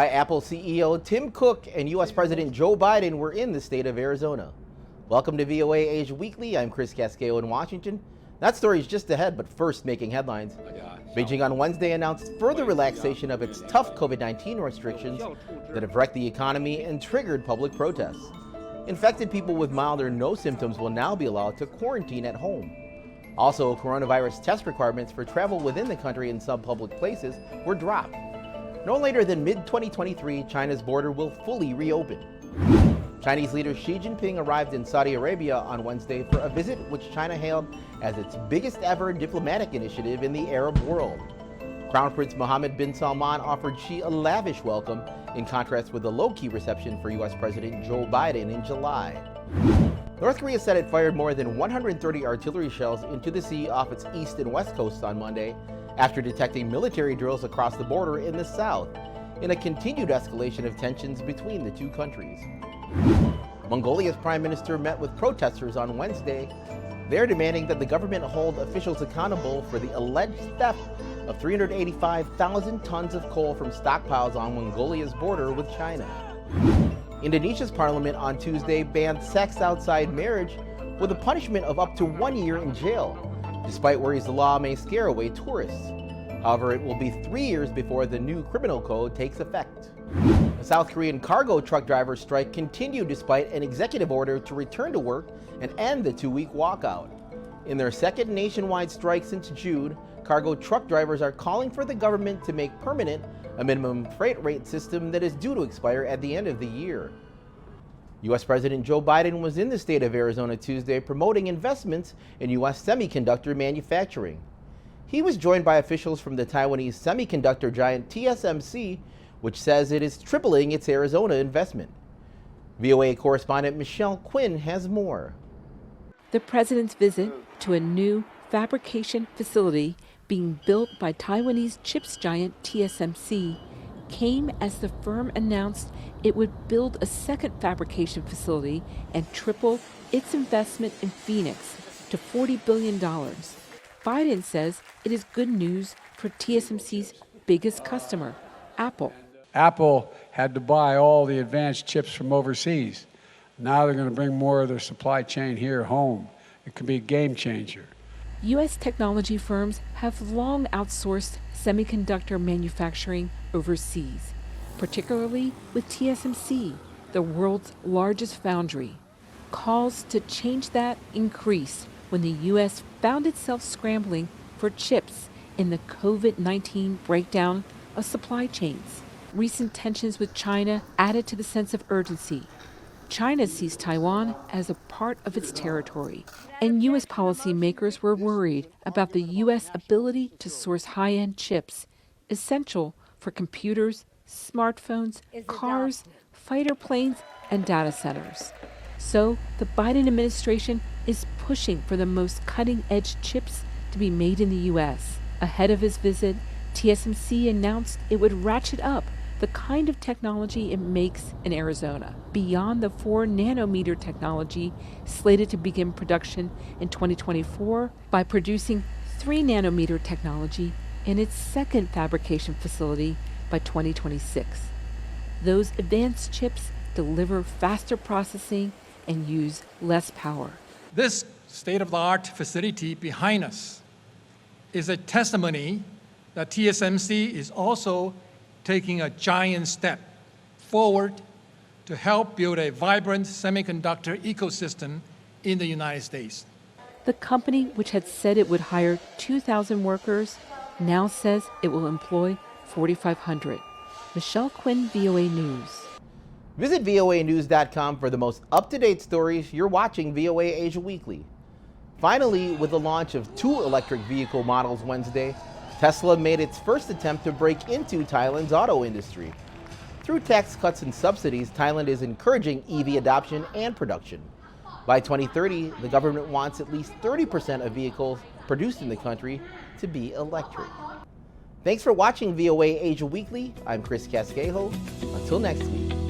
Why Apple CEO Tim Cook and U.S. President Joe Biden were in the state of Arizona. Welcome to VOA Asia Weekly. I'm Chris Casqueo in Washington. That story is just ahead, but first making headlines. Beijing on Wednesday announced further relaxation of its tough COVID-19 restrictions that have wrecked the economy and triggered public protests. Infected people with mild or no symptoms will now be allowed to quarantine at home. Also, coronavirus test requirements for travel within the country in some public places were dropped. No later than mid-2023, China's border will fully reopen. Chinese leader Xi Jinping arrived in Saudi Arabia on Wednesday for a visit which China hailed as its biggest ever diplomatic initiative in the Arab world. Crown Prince Mohammed bin Salman offered Xi a lavish welcome, in contrast with a low-key reception for U.S. President Joe Biden in July. North Korea said it fired more than 130 artillery shells into the sea off its east and west coasts on Monday, after detecting military drills across the border in the south, in a continued escalation of tensions between the two countries. Mongolia's prime minister met with protesters on Wednesday. They're demanding that the government hold officials accountable for the alleged theft of 385,000 tons of coal from stockpiles on Mongolia's border with China. Indonesia's parliament on Tuesday banned sex outside marriage with a punishment of up to 1 year in jail, despite worries the law may scare away tourists. However, it will be 3 years before the new criminal code takes effect. A South Korean cargo truck driver strike continued despite an executive order to return to work and end the 2-week walkout. In their second nationwide strike since June, cargo truck drivers are calling for the government to make permanent a minimum freight rate system that is due to expire at the end of the year. U.S. President Joe Biden was in the state of Arizona Tuesday promoting investments in U.S. semiconductor manufacturing. He was joined by officials from the Taiwanese semiconductor giant TSMC, which says it is tripling its Arizona investment. VOA correspondent Michelle Quinn has more. The president's visit to a new fabrication facility being built by Taiwanese chips giant TSMC came as the firm announced it would build a second fabrication facility and triple its investment in Phoenix to $40 billion. Biden says it is good news for TSMC's biggest customer, Apple. Apple had to buy all the advanced chips from overseas. Now they're going to bring more of their supply chain here home. It could be a game changer. U.S. technology firms have long outsourced semiconductor manufacturing overseas, particularly with TSMC, the world's largest foundry. Calls to change that increased when the U.S. found itself scrambling for chips in the COVID-19 breakdown of supply chains. Recent tensions with China added to the sense of urgency. China sees Taiwan as a part of its territory, and U.S. policymakers were worried about the U.S. ability to source high-end chips, essential for computers, smartphones, cars, fighter planes, and data centers. So the Biden administration is pushing for the most cutting-edge chips to be made in the U.S. Ahead of his visit, TSMC announced it would ratchet up the kind of technology it makes in Arizona, beyond the 4-nanometer technology slated to begin production in 2024 by producing 3-nanometer technology in its second fabrication facility by 2026. Those advanced chips deliver faster processing and use less power. This state-of-the-art facility behind us is a testimony that TSMC is also taking a giant step forward to help build a vibrant semiconductor ecosystem in the United States. The company, which had said it would hire 2,000 workers, now says it will employ 4,500. Michelle Quinn, VOA News. Visit voanews.com for the most up-to-date stories. You're watching VOA Asia Weekly. Finally, with the launch of 2 electric vehicle models Wednesday, Tesla made its first attempt to break into Thailand's auto industry. Through tax cuts and subsidies, Thailand is encouraging EV adoption and production. By 2030, the government wants at least 30% of vehicles produced in the country to be electric. Thanks for watching VOA Asia Weekly. I'm Chris Casquejo. Until next week.